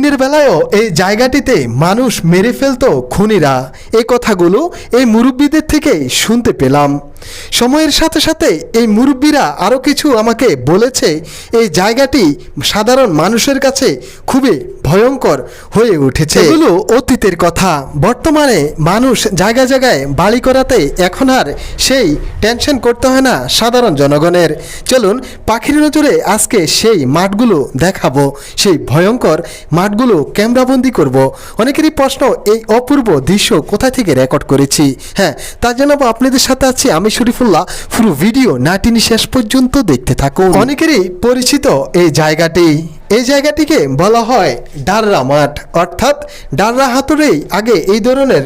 দিনের বেলায়ও এই জায়গাটিতে মানুষ মেরে ফেলতো খুনিরা। এই কথাগুলো এই মুরব্বীদের থেকেই শুনতে পেলাম। সময়ের সাথে সাথে এই মুরব্বীরা আরও কিছু আমাকে বলেছে, এই জায়গাটি সাধারণ মানুষের কাছে খুবই ভয়ঙ্কর হয়ে উঠেছে। এগুলো অতীতের কথা। বর্তমানে মানুষ জায়গায় জায়গায় বাড়ি করাতে এখন আর সেই টেনশন করতে হয় না সাধারণ জনগণের। চলুন পাখির নজরে আজকে সেই মাঠগুলো দেখাবো, সেই ভয়ঙ্কর মাঠগুলো ক্যামেরাবন্দি করব। অনেকেরই প্রশ্ন, এই অপূর্ব দৃশ্য কোথা থেকে রেকর্ড করেছি। হ্যাঁ, তা জানাবো। আপনাদের সাথে আছি আমি শরীফুল্লাহ। পুরো ভিডিও না টেনে শেষ পর্যন্ত দেখতে থাকুন। অনেকেরই পরিচিত এই জায়গাটি। এই জায়গাটিকে বলা হয় ডাররা মাঠ, অর্থাৎ ডাররা হাতুড়েই আগে এই ধরনের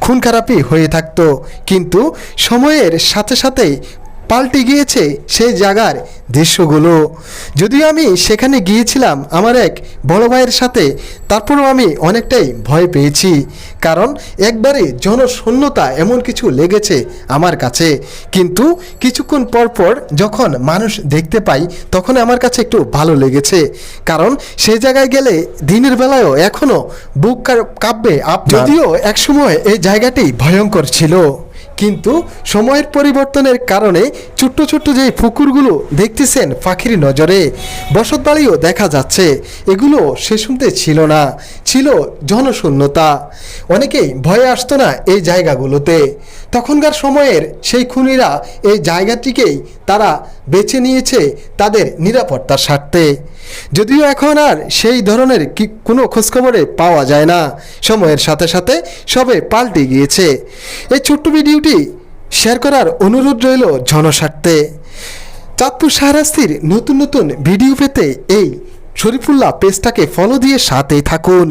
খুন খারাপি হয়ে থাকতো, কিন্তু সময়ের সাথে সাথে পাল্টে গিয়েছে সেই জায়গার দৃশ্যগুলো। যদিও আমি সেখানে গিয়েছিলাম আমার এক বড় ভাইয়ের সাথে, তারপরেও আমি অনেকটাই ভয় পেয়েছি, কারণ একবারে জনশূন্যতা এমন কিছু লেগেছে আমার কাছে। কিন্তু কিছুক্ষণ পর পর যখন মানুষ দেখতে পাই তখন আমার কাছে একটু ভালো লেগেছে, কারণ সেই জায়গায় গেলে দিনের বেলায়ও এখনও বুক কাঁপবে। যদিও একসময় এই জায়গাটি ভয়ঙ্কর ছিল, কিন্তু সময়ের পরিবর্তনের কারণে ছোট্ট ছোট্ট যে পুকুরগুলো দেখতেছেন পাখির নজরে, বসতবাড়িও দেখা যাচ্ছে, এগুলো সে শুনতে ছিল না, ছিল জনশূন্যতা। অনেকেই ভয়ে আসতো না এই জায়গাগুলোতে। তখনকার সময়ের সেই খুনিরা এই জায়গাটিকেই তারা বেছে নিয়েছে তাদের নিরাপত্তার স্বার্থে। যদিও এখন আর সেই ধরনের কোনো খোঁজখবরে পাওয়া যায় না, সময়ের সাথে সাথে সবে পাল্টে গিয়েছে। এই ছোট্ট ভিডিওটি শেয়ার করার অনুরোধ রইল জনস্বার্থে। চাঁদপুর শাহরাস্তির নতুন নতুন ভিডিও পেতে এই শরীফুল্লাহ পেজটাকে ফলো দিয়ে সাথেই থাকুন।